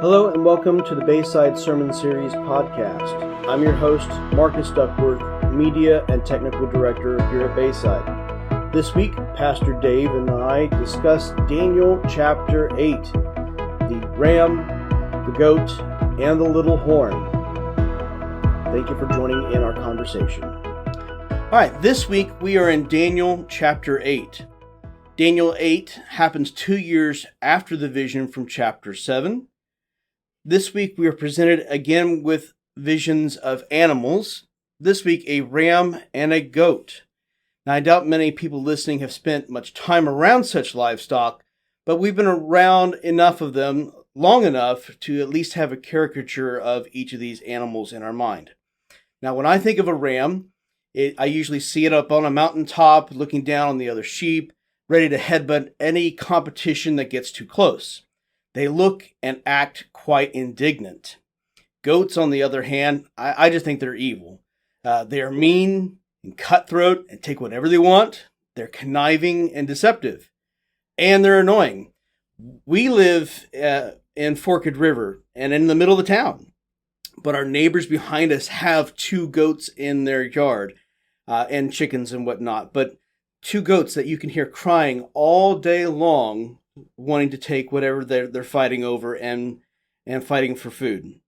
Hello and welcome to the Bayside Sermon Series podcast. I'm your host, Marcus Duckworth, Media and Technical Director here at Bayside. This week, Pastor Dave and I discuss Daniel chapter 8, the ram, the goat, and the little horn. Thank you for joining in our conversation. All right, this week we are in Daniel chapter 8. Daniel 8 happens 2 years after the vision from chapter 7. This week we are presented again with visions of animals. This week a ram and a goat. Now I doubt many people listening have spent much time around such livestock, but we've been around enough of them long enough to at least have a caricature of each of these animals in our mind. Now when I think of a ram, I usually see it up on a mountaintop looking down on the other sheep, ready to headbutt any competition that gets too close. They look and act quite indignant. Goats, on the other hand, I just think they're evil. They are mean and cutthroat and take whatever they want. They're conniving and deceptive. And they're annoying. We live in Forked River and in the middle of the town. But our neighbors behind us have 2 goats in their yard and chickens and whatnot. But 2 goats that you can hear crying all day long, wanting to take whatever they're fighting over and fighting for food.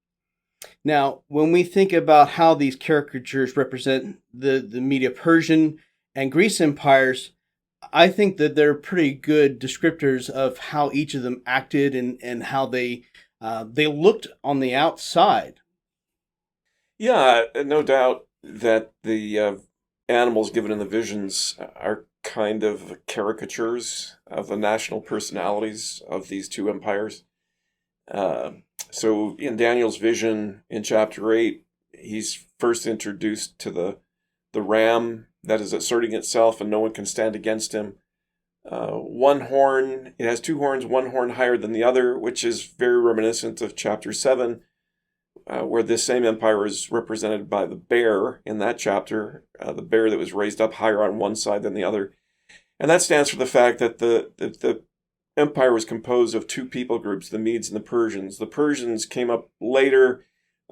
Now, when we think about how these caricatures represent the Medo-Persian and Greece empires, I think that they're pretty good descriptors of how each of them acted and how they looked on the outside. Yeah, no doubt that the animals given in the visions are kind of caricatures of the national personalities of these 2 empires. So in Daniel's vision in chapter 8, he's first introduced to the ram that is asserting itself and no one can stand against him. One horn, it has 2 horns, one horn higher than the other, which is very reminiscent of chapter 7, where this same empire is represented by the bear in that chapter, the bear that was raised up higher on one side than the other. And that stands for the fact that the empire was composed of 2 people groups, the Medes and the Persians. The Persians came up later.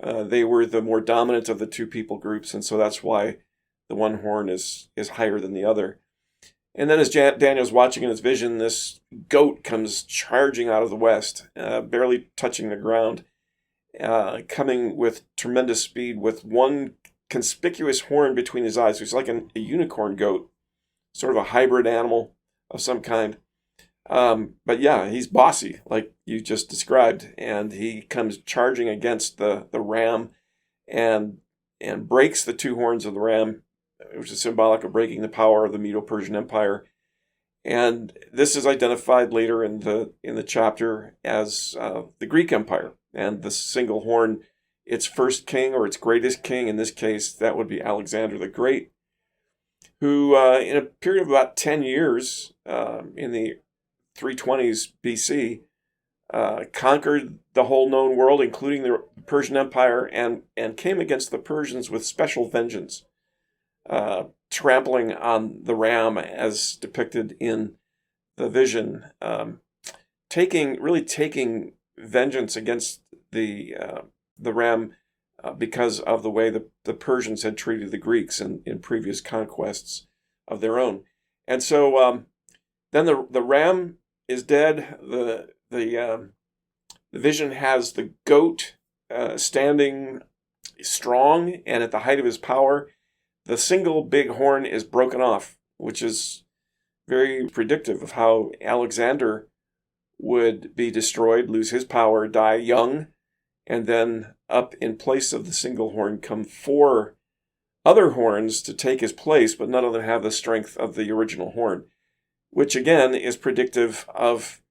They were the more dominant of the 2 people groups, and so that's why the one horn is higher than the other. And then as Daniel's watching in his vision, this goat comes charging out of the west, barely touching the ground, coming with tremendous speed with one conspicuous horn between his eyes. So he's like a unicorn goat, sort of a hybrid animal of some kind. But yeah, he's bossy, like you just described, and he comes charging against the ram and breaks the 2 horns of the ram, which is symbolic of breaking the power of the Medo-Persian Empire. And this is identified later in the chapter as the Greek Empire, and the single horn, its first king or its greatest king, in this case, that would be Alexander the Great, who in a period of about 10 years in the 320s BC, conquered the whole known world, including the Persian Empire, and came against the Persians with special vengeance, trampling on the ram as depicted in the vision, taking vengeance against the ram because of the way the Persians had treated the Greeks in previous conquests of their own. And so then the ram is dead. The vision has the goat standing strong and at the height of his power. The single big horn is broken off, which is very predictive of how Alexander would be destroyed, lose his power, die young, and then up in place of the single horn come 4 other horns to take his place, but none of them have the strength of the original horn, which again is predictive of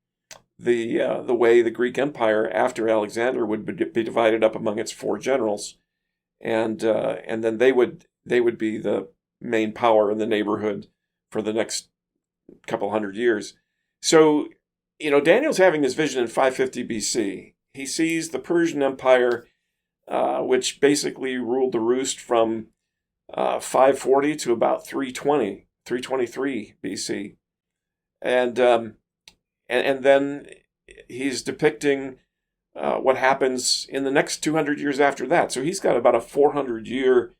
the way the Greek Empire after Alexander would be divided up among its 4 generals, and then they would be the main power in the neighborhood for the next couple hundred years. So, Daniel's having this vision in 550 BC. He sees the Persian Empire, which basically ruled the roost from 540 to about 323 BC. And then he's depicting what happens in the next 200 years after that. So he's got about a 400-year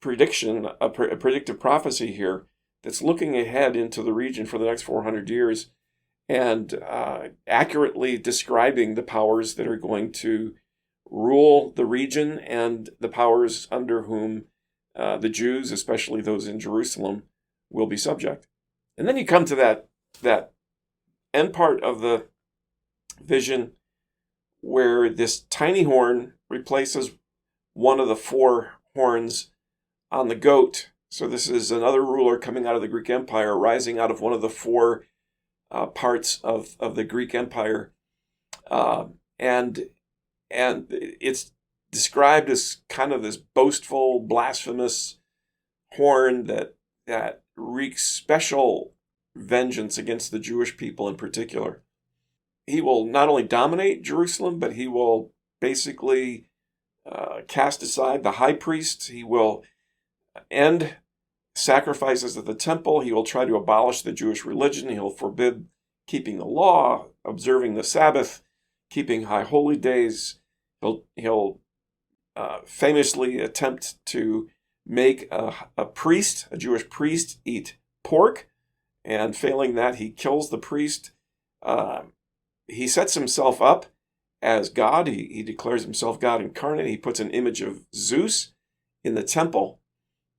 prediction, a predictive prophecy here that's looking ahead into the region for the next 400 years and accurately describing the powers that are going to rule the region and the powers under whom the Jews, especially those in Jerusalem, will be subject. And then you come to that end part of the vision where this tiny horn replaces one of the four horns on the goat. So this is another ruler coming out of the Greek Empire, rising out of one of the four parts of the Greek Empire. And it's described as kind of this boastful, blasphemous horn that wreaks special vengeance against the Jewish people in particular. He will not only dominate Jerusalem, but he will basically cast aside the high priest. He will end sacrifices at the temple. He will try to abolish the Jewish religion. He'll forbid keeping the law, observing the Sabbath, keeping high holy days. He'll famously attempt to make a priest, a Jewish priest, eat pork, and failing that, he kills the priest. He sets himself up as God. He declares himself God incarnate. He puts an image of Zeus in the temple,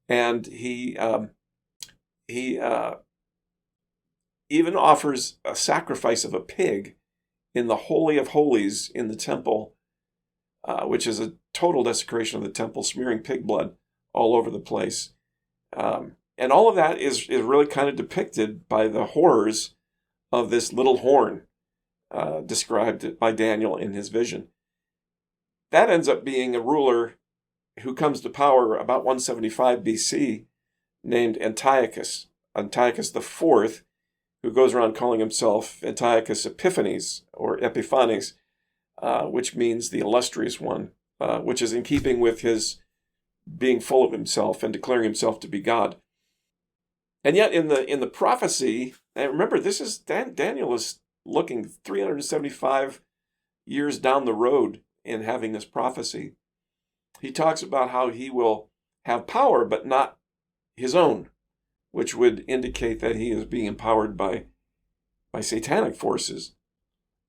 and he even offers a sacrifice of a pig in the Holy of Holies in the temple, which is a total desecration of the temple, smearing pig blood all over the place. And all of that is really kind of depicted by the horrors of this little horn described by Daniel in his vision. That ends up being a ruler who comes to power about 175 BC named Antiochus IV, who goes around calling himself Antiochus Epiphanes or Epiphanes, which means the illustrious one, which is in keeping with his being full of himself and declaring himself to be God. And yet in the prophecy, and remember, this is Daniel is looking 375 years down the road in having this prophecy. He talks about how he will have power, but not his own, which would indicate that he is being empowered by satanic forces.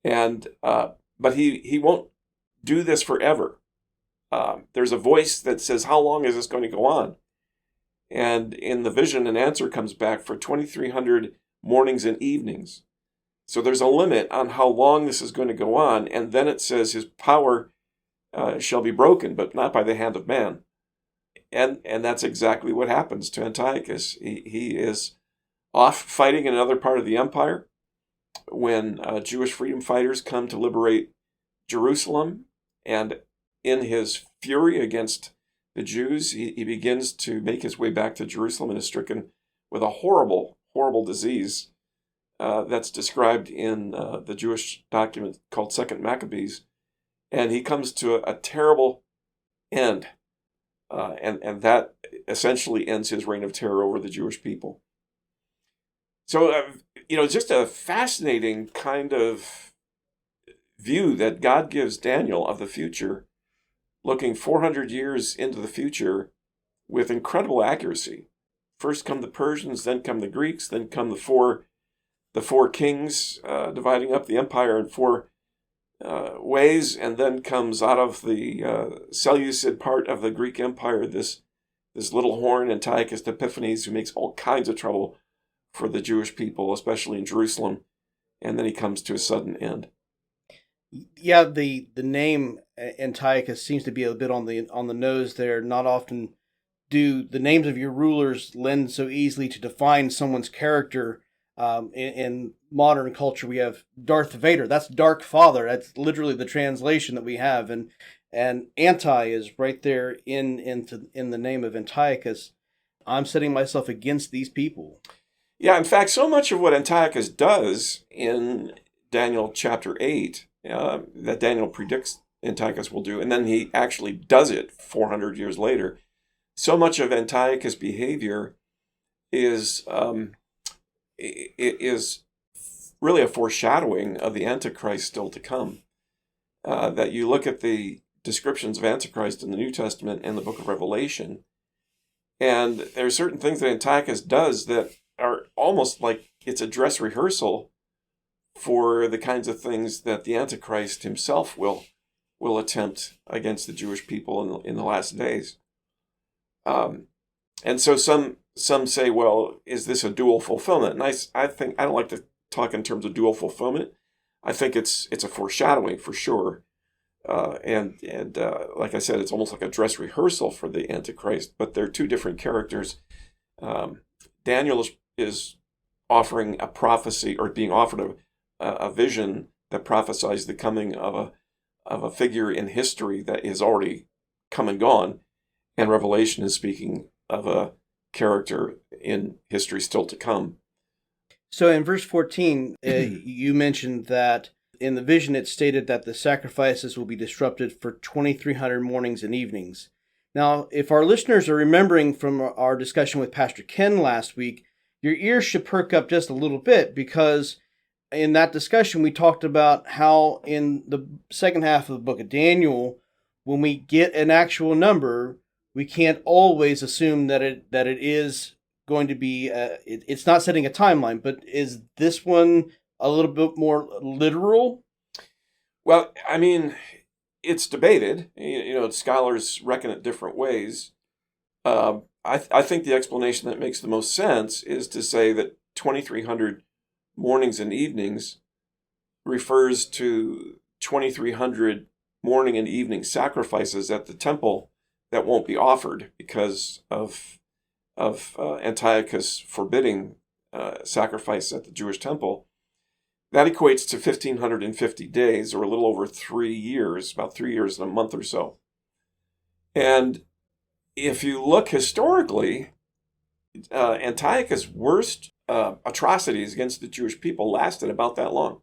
And but he won't do this forever. There's a voice that says, how long is this going to go on? And in the vision, an answer comes back for 2,300 mornings and evenings. So there's a limit on how long this is going to go on. And then it says his power shall be broken, but not by the hand of man. And that's exactly what happens to Antiochus. He is off fighting in another part of the empire when Jewish freedom fighters come to liberate Jerusalem. And in his fury against the Jews, he begins to make his way back to Jerusalem and is stricken with a horrible, horrible disease that's described in the Jewish document called Second Maccabees. And he comes to a terrible end. And that essentially ends his reign of terror over the Jewish people. So, just a fascinating kind of view that God gives Daniel of the future, looking 400 years into the future with incredible accuracy. First come the Persians, then come the Greeks, then come the four kings dividing up the empire in four ways, and then comes out of the Seleucid part of the Greek Empire this little horn, Antiochus Epiphanes, who makes all kinds of trouble for the Jewish people, especially in Jerusalem, and then he comes to a sudden end. Yeah, the name Antiochus seems to be a bit on the nose there. Not often do the names of your rulers lend so easily to define someone's character. In modern culture, we have Darth Vader. That's Dark Father. That's literally the translation that we have, and anti is right there in the name of Antiochus. I'm setting myself against these people. Yeah, in fact, so much of what Antiochus does in Daniel chapter 8 that Daniel predicts Antiochus will do, and then he actually does it 400 years later. So much of Antiochus' behavior is really a foreshadowing of the Antichrist still to come. that you look at the descriptions of Antichrist in the New Testament and the book of Revelation, and there are certain things that Antiochus does that are almost like it's a dress rehearsal for the kinds of things that the Antichrist himself will attempt against the Jewish people in the last days. And so some say, well, is this a dual fulfillment? And I think I don't like to talk in terms of dual fulfillment. I think it's a foreshadowing for sure. And like I said, it's almost like a dress rehearsal for the Antichrist, but they're two different characters. Daniel is offering a prophecy, or being offered a vision that prophesies the coming of a figure in history that is already come and gone, and Revelation is speaking of a character in history still to come. So in verse 14, you mentioned that in the vision it stated that the sacrifices will be disrupted for 2,300 mornings and evenings. Now, if our listeners are remembering from our discussion with Pastor Ken last week, your ears should perk up just a little bit, because in that discussion we talked about how in the second half of the book of Daniel, when we get an actual number, we can't always assume that it is going to be, it's not setting a timeline, but is this one a little bit more literal? Well, I mean, it's debated. Scholars reckon it different ways. I think the explanation that makes the most sense is to say that 2,300 mornings and evenings refers to 2,300 morning and evening sacrifices at the temple that won't be offered because of Antiochus forbidding sacrifice at the Jewish temple. That equates to 1,550 days, or a little over 3 years, about 3 years and a month or so. And if you look historically, Antiochus' worst atrocities against the Jewish people lasted about that long.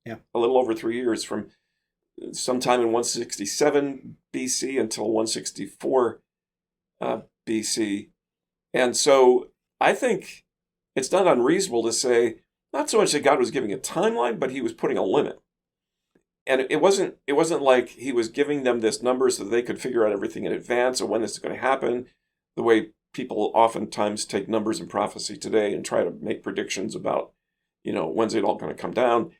Yeah, a little over 3 years, from sometime in 167 BC until 164 BC. And so I think it's not unreasonable to say, not so much that God was giving a timeline, but he was putting a limit. And it wasn't like he was giving them this number so that they could figure out everything in advance or when this is going to happen, the way people oftentimes take numbers in prophecy today and try to make predictions about, when's it all going to come down.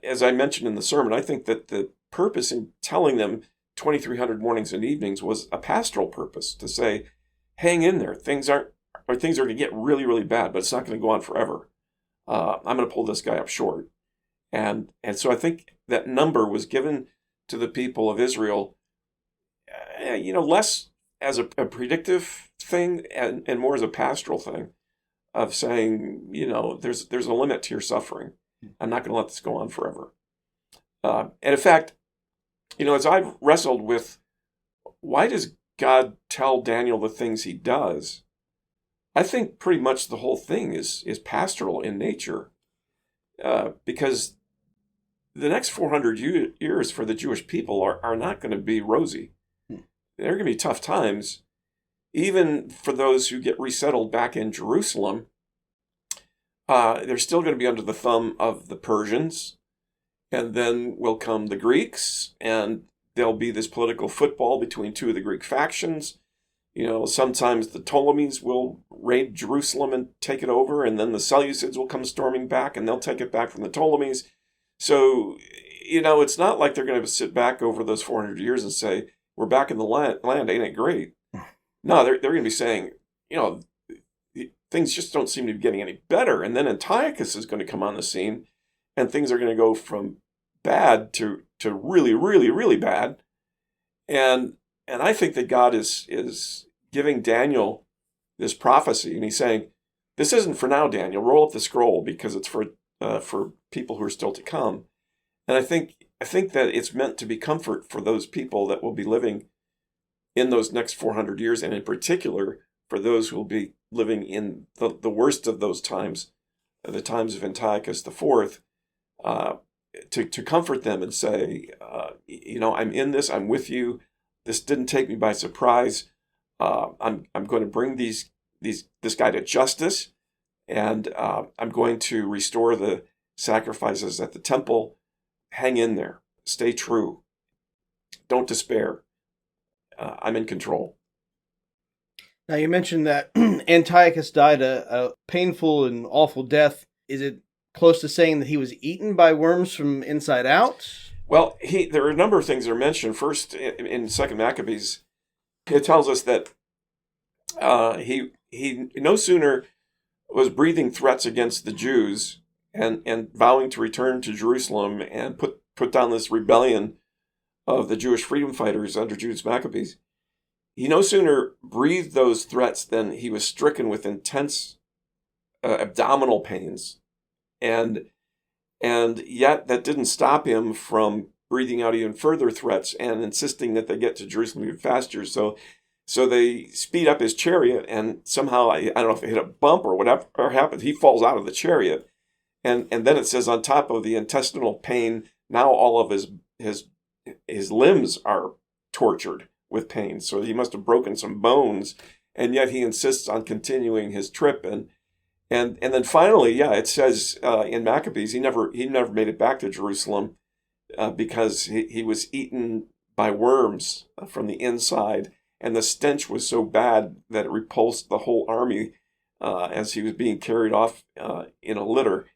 As I mentioned in the sermon, I think that the purpose in telling them 2,300 mornings and evenings was a pastoral purpose, to say, hang in there. Things are going to get really, really bad, but it's not going to go on forever. I'm going to pull this guy up short. And so I think that number was given to the people of Israel, less as a predictive thing and more as a pastoral thing of saying, there's a limit to your suffering. I'm not going to let this go on forever. And in fact, as I've wrestled with, why does God tell Daniel the things he does? I think pretty much the whole thing is pastoral in nature, because the next 400 years for the Jewish people are not going to be rosy. There are going to be tough times, even for those who get resettled back in Jerusalem. They're still going to be under the thumb of the Persians, and then will come the Greeks, and there'll be this political football between two of the Greek factions. Sometimes the Ptolemies will raid Jerusalem and take it over, and then the Seleucids will come storming back, and they'll take it back from the Ptolemies. So, it's not like they're going to sit back over those 400 years and say, we're back in the land, ain't it great? No, they're going to be saying, things just don't seem to be getting any better. And then Antiochus is going to come on the scene, and things are going to go from bad to really, really, really bad. And I think that God is giving Daniel this prophecy, and he's saying, this isn't for now, Daniel. Roll up the scroll, because it's for people who are still to come. And I think that it's meant to be comfort for those people that will be living in those next 400 years, and in particular for those who will be living in the worst of those times, the times of Antiochus IV, to comfort them and say, I'm in this, I'm with you. This didn't take me by surprise. I'm going to bring this guy to justice, and I'm going to restore the sacrifices at the temple. Hang in there. stay true. Don't despair. I'm in control. Now, you mentioned that Antiochus died a painful and awful death. Is it close to saying that he was eaten by worms from inside out? Well, there are a number of things that are mentioned. First, in 2 Maccabees, it tells us that he no sooner was breathing threats against the Jews and vowing to return to Jerusalem and put down this rebellion of the Jewish freedom fighters under Judas Maccabees. He no sooner breathed those threats than he was stricken with intense abdominal pains. And yet that didn't stop him from breathing out even further threats and insisting that they get to Jerusalem even faster. So they speed up his chariot, and somehow, I don't know if it hit a bump or whatever happened, he falls out of the chariot. And then it says, on top of the intestinal pain, now all of his limbs are tortured with pain. So he must have broken some bones, and yet he insists on continuing his trip. And then finally, it says in Maccabees, he never made it back to Jerusalem because he was eaten by worms from the inside, and the stench was so bad that it repulsed the whole army as he was being carried off in a litter.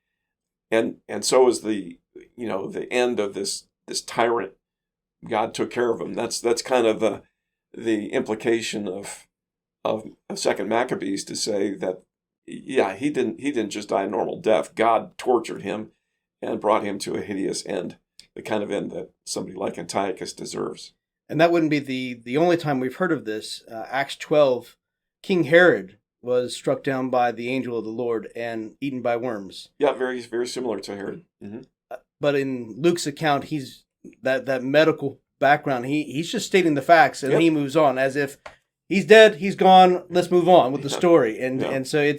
And so was the end of this tyrant. God took care of him. That's kind of the implication of 2 Maccabees, to say that he didn't just die a normal death. God tortured him and brought him to a hideous end, the kind of end that somebody like Antiochus deserves. And that wouldn't be the only time we've heard of this. Acts 12, King Herod was struck down by the angel of the Lord and eaten by worms. Yeah, very, very similar to Herod. Mm-hmm. But in Luke's account, he's that medical background. He's just stating the facts, and he moves on as if he's dead, he's gone. Let's move on with the story. And so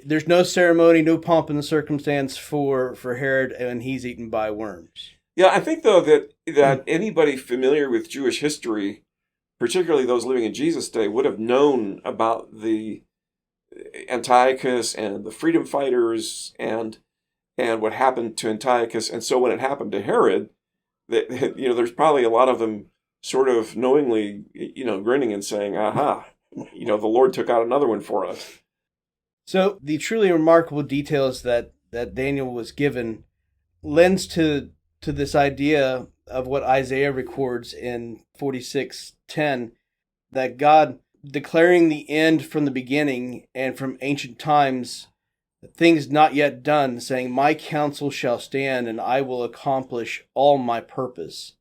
there's no ceremony, no pomp in the circumstance for Herod, and he's eaten by worms. Yeah, I think though that anybody familiar with Jewish history, particularly those living in Jesus' day, would have known about the Antiochus and the freedom fighters and what happened to Antiochus. And so when it happened to Herod, there's probably a lot of them sort of knowingly, grinning and saying, "Aha, the Lord took out another one for us." So the truly remarkable details that Daniel was given lends to this idea of what Isaiah records in 46:10, that God declaring the end from the beginning and from ancient times, things not yet done, saying, "My counsel shall stand, and I will accomplish all my purpose."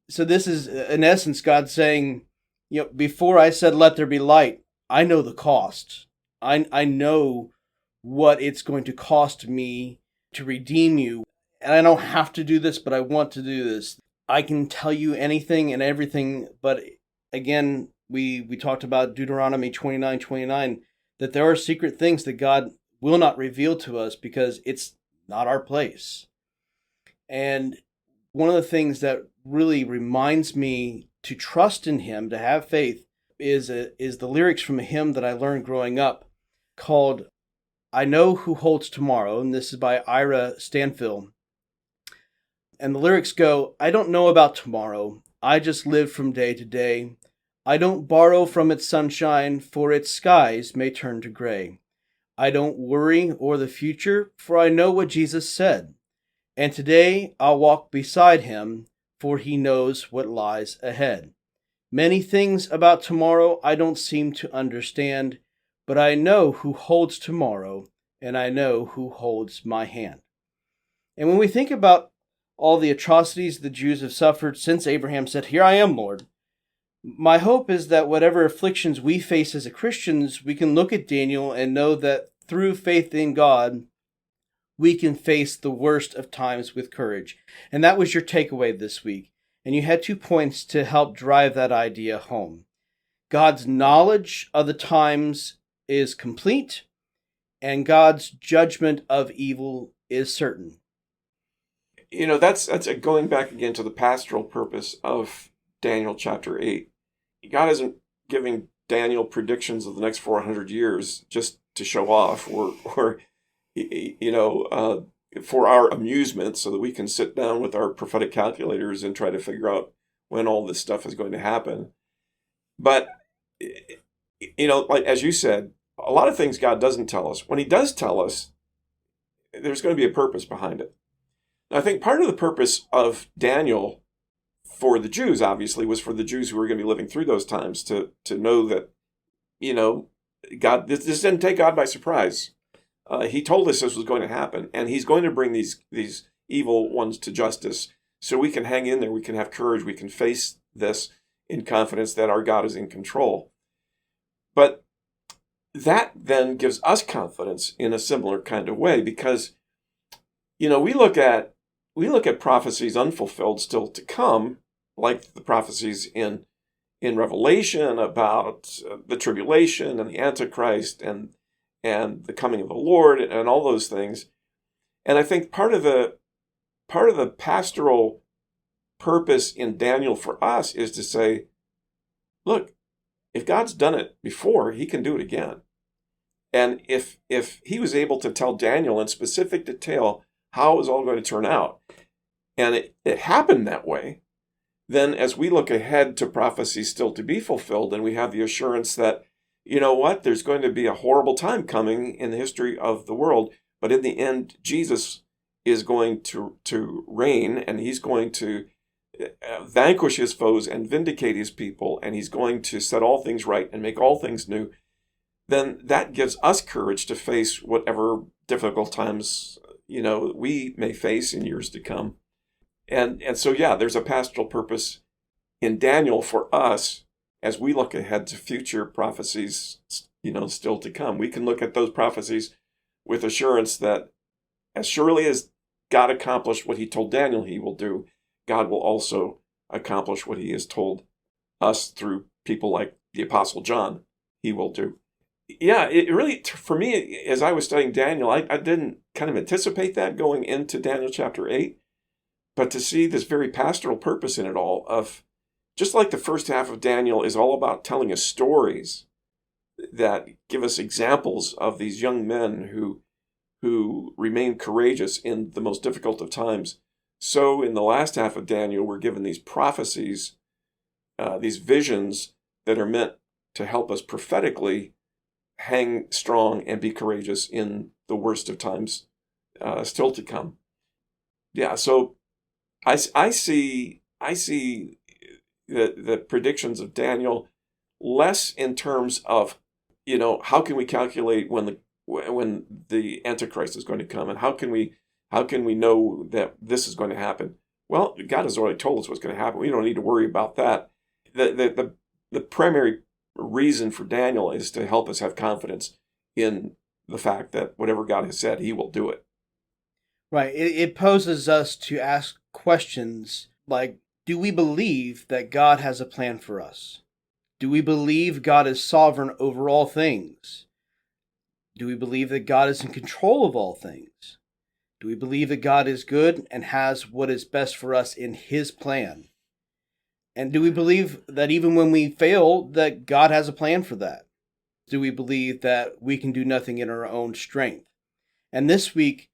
So this is, in essence, God saying, before I said, "Let there be light," I know the cost. I know what it's going to cost me to redeem you. And I don't have to do this, but I want to do this. I can tell you anything and everything, but again, we talked about Deuteronomy 29:29, that there are secret things that God will not reveal to us because it's not our place. And one of the things that really reminds me to trust in Him, to have faith, is the lyrics from a hymn that I learned growing up called "I Know Who Holds Tomorrow," and this is by Ira Stanfill. And the lyrics go, "I don't know about tomorrow, I just live from day to day. I don't borrow from its sunshine, for its skies may turn to gray. I don't worry o'er the future, for I know what Jesus said. And today I'll walk beside Him, for He knows what lies ahead. Many things about tomorrow I don't seem to understand, but I know who holds tomorrow, and I know who holds my hand." And when we think about all the atrocities the Jews have suffered since Abraham said, "Here I am, Lord," my hope is that whatever afflictions we face as Christians, we can look at Daniel and know that through faith in God, we can face the worst of times with courage. And that was your takeaway this week. And you had 2 points to help drive that idea home. God's knowledge of the times is complete, and God's judgment of evil is certain. That's going back again to the pastoral purpose of Daniel chapter 8. God isn't giving Daniel predictions of the next 400 years just to show off, or for our amusement so that we can sit down with our prophetic calculators and try to figure out when all this stuff is going to happen. But, like as you said, a lot of things God doesn't tell us. When he does tell us, there's going to be a purpose behind it. And I think part of the purpose of Daniel for the Jews, obviously, was for the Jews who were going to be living through those times to know that, God, this didn't take God by surprise. He told us this was going to happen, and he's going to bring these evil ones to justice. So we can hang in there, we can have courage, we can face this in confidence that our God is in control. But that then gives us confidence in a similar kind of way, because, we look at prophecies unfulfilled still to come, like the prophecies in Revelation about the tribulation and the Antichrist and the coming of the Lord and all those things. And I think part of the pastoral purpose in Daniel for us is to say, look, if God's done it before, he can do it again. And if he was able to tell Daniel in specific detail how it was all going to turn out, and it happened that way, then as we look ahead to prophecies still to be fulfilled, and we have the assurance that, there's going to be a horrible time coming in the history of the world, but in the end, Jesus is going to reign, and he's going to vanquish his foes and vindicate his people, and he's going to set all things right and make all things new. Then that gives us courage to face whatever difficult times, we may face in years to come. And so, there's a pastoral purpose in Daniel for us as we look ahead to future prophecies, still to come. We can look at those prophecies with assurance that as surely as God accomplished what he told Daniel he will do, God will also accomplish what he has told us through people like the Apostle John he will do. Yeah, it really, for me, as I was studying Daniel, I didn't kind of anticipate that going into Daniel chapter 8, but to see this very pastoral purpose in it all of, just like the first half of Daniel is all about telling us stories that give us examples of these young men who remain courageous in the most difficult of times. So in the last half of Daniel, we're given these prophecies, these visions that are meant to help us prophetically hang strong and be courageous in the worst of times still to come. Yeah, so I see the predictions of Daniel less in terms of, how can we calculate when the Antichrist is going to come, and how can we know that this is going to happen? Well, God has already told us what's going to happen. We don't need to worry about that. The primary reason for Daniel is to help us have confidence in the fact that whatever God has said, he will do it. Right. It poses us to ask questions like, do we believe that God has a plan for us? Do we believe God is sovereign over all things? Do we believe that God is in control of all things? Do we believe that God is good and has what is best for us in his plan? And do we believe that even when we fail, that God has a plan for that? Do we believe that we can do nothing in our own strength? And this week,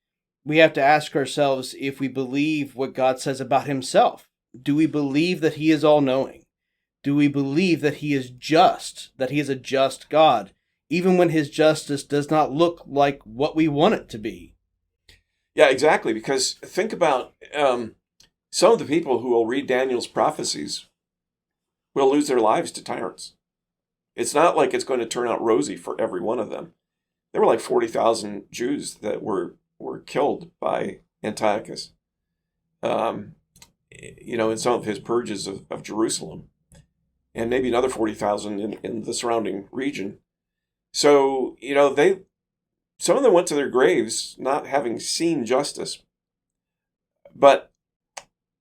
we have to ask ourselves if we believe what God says about himself. Do we believe that he is all-knowing? Do we believe that he is just, that he is a just God, even when his justice does not look like what we want it to be? Yeah, exactly, because think about some of the people who will read Daniel's prophecies will lose their lives to tyrants. It's not like it's going to turn out rosy for every one of them. There were like 40,000 Jews that were killed by Antiochus, in some of his purges of Jerusalem, and maybe another 40,000 in the surrounding region. So, some of them went to their graves not having seen justice. But,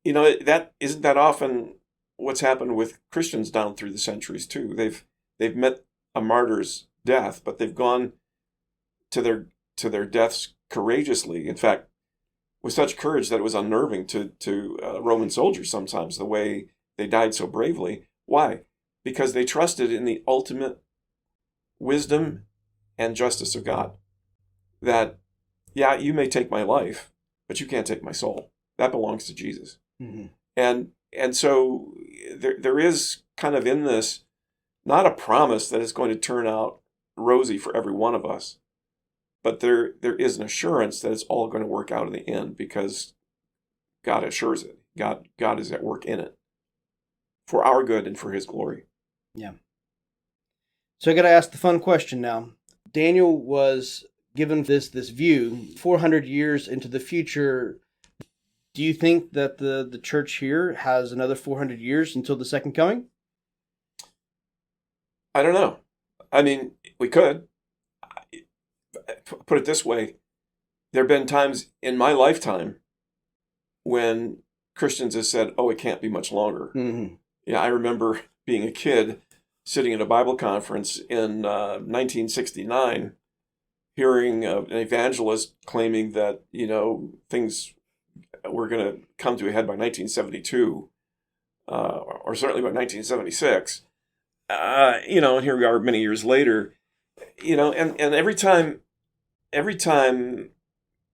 that isn't that often what's happened with Christians down through the centuries too. They've met a martyr's death, but they've gone to their deaths courageously. In fact, with such courage that it was unnerving to Roman soldiers sometimes, the way they died so bravely. Why? Because they trusted in the ultimate wisdom and justice of God. That, yeah, you may take my life, but you can't take my soul. That belongs to Jesus. Mm-hmm. And so there is kind of in this, not a promise that it's going to turn out rosy for every one of us, but there is an assurance that it's all going to work out in the end, because God assures it. God is at work in it for our good and for his glory. Yeah. So I got to ask the fun question now. Daniel was given this view 400 years into the future. Do you think that the church here has another 400 years until the second coming? I don't know. I mean, we could. Put it this way. There have been times in my lifetime when Christians have said, oh, it can't be much longer. Mm-hmm. Yeah, I remember being a kid sitting at a Bible conference in 1969, hearing an evangelist claiming that, things were going to come to a head by 1972, or certainly by 1976. And here we are many years later, and every time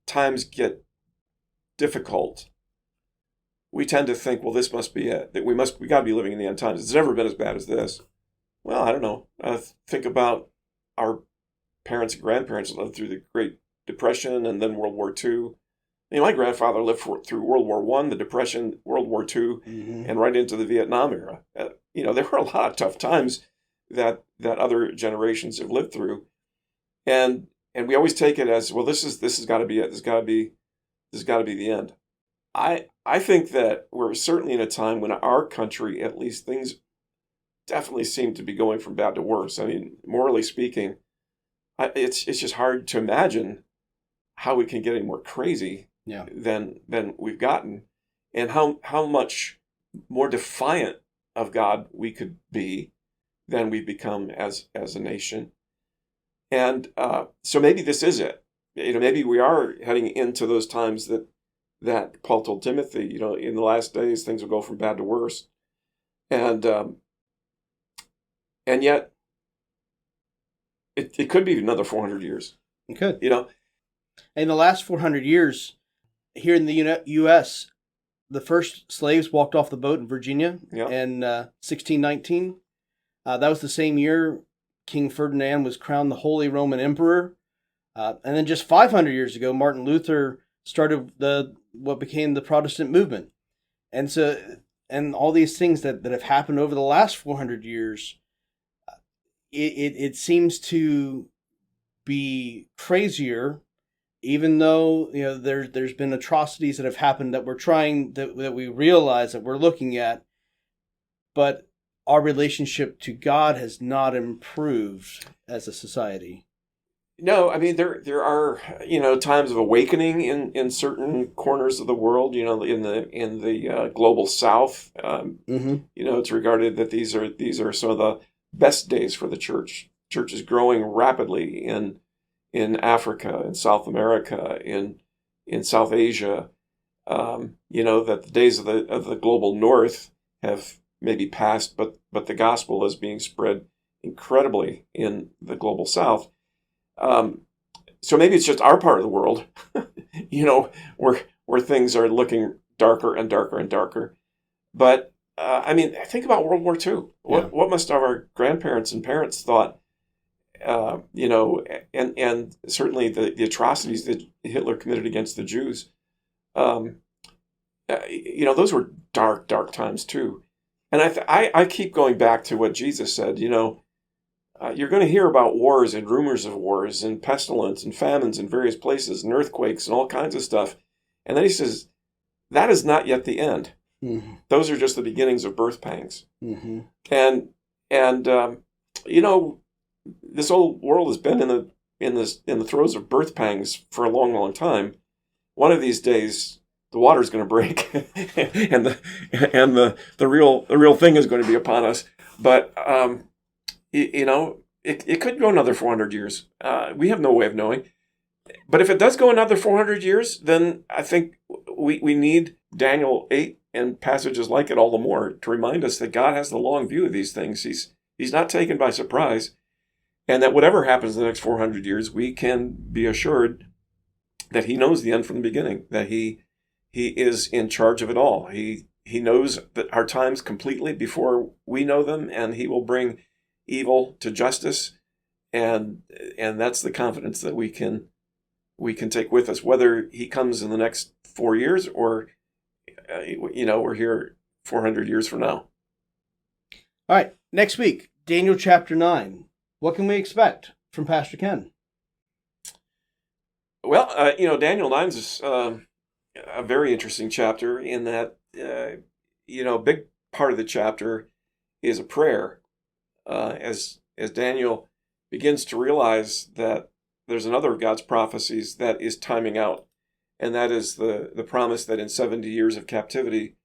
times get difficult, we tend to think, well, this must be it, that we got to be living in the end times. It's never been as bad as this. Well, I don't know. Think about our parents and grandparents lived through the Great Depression and then World War II. My grandfather lived through World War I, the Depression, World War II, and right into the Vietnam era. There were a lot of tough times that other generations have lived through, and we always take it as, well, this has got to be it. This has got to be the end. I think that we're certainly in a time when our country, at least, things definitely seem to be going from bad to worse. I mean, morally speaking, it's just hard to imagine how we can get any more crazy than we've gotten, and how much more defiant of God we could be than we've become as a nation. And so maybe this is it. Maybe we are heading into those times that Paul told Timothy, in the last days, things will go from bad to worse. And yet, it could be another 400 years. It could. In the last 400 years, here in the U.S., the first slaves walked off the boat in Virginia in 1619. That was the same year King Ferdinand was crowned the Holy Roman Emperor. And then just 500 years ago, Martin Luther started what became the Protestant movement. And all these things that have happened over the last 400 years, it seems to be crazier, even though there's been atrocities that have happened that that we realize that we're looking at, but our relationship to God has not improved as a society. No, I mean there are times of awakening in certain corners of the world. In the global South, it's regarded that these are some of the best days for the church. Church is growing rapidly in Africa, in South America, in South Asia. That the days of the global North have maybe passed, but the gospel is being spread incredibly in the global South. So maybe it's just our part of the world, where things are looking darker and darker and darker. But think about World War II. What must our grandparents and parents thought? And certainly the atrocities that Hitler committed against the Jews. Those were dark, dark times too. And I keep going back to what Jesus said. You're going to hear about wars and rumors of wars and pestilence and famines in various places and earthquakes and all kinds of stuff. And then he says, that is not yet the end. Mm-hmm. Those are just the beginnings of birth pangs. Mm-hmm. And this whole world has been in the throes of birth pangs for a long, long time. One of these days, the water's going to break, and the real thing is going to be upon us. But it could go another 400 years. We have no way of knowing. But if it does go another 400 years, then I think we need Daniel 8 and passages like it all the more to remind us that God has the long view of these things. He's not taken by surprise. And that whatever happens in the next 400 years, we can be assured that he knows the end from the beginning, that he is in charge of it all. He knows that our times completely before we know them, and he will bring evil to justice. And that's the confidence that we can take with us, whether he comes in the next 4 years or, we're here 400 years from now. All right, next week, Daniel chapter 9. What can we expect from Pastor Ken? Well, Daniel 9 is a very interesting chapter in that, a big part of the chapter is a prayer. As Daniel begins to realize that there's another of God's prophecies that is timing out, and that is the promise that in 70 years of captivity,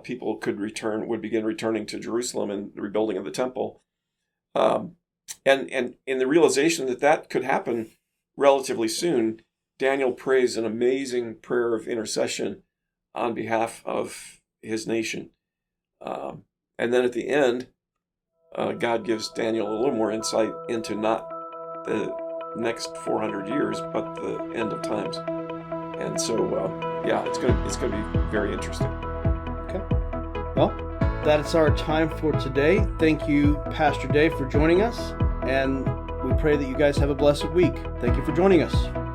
people would begin returning to Jerusalem and the rebuilding of the temple. And in the realization that could happen relatively soon, Daniel prays an amazing prayer of intercession on behalf of his nation. And then at the end, God gives Daniel a little more insight into not the next 400 years, but the end of times. And so, it's going to be very interesting. Okay. Well, that's our time for today. Thank you, Pastor Dave, for joining us, and we pray that you guys have a blessed week. Thank you for joining us.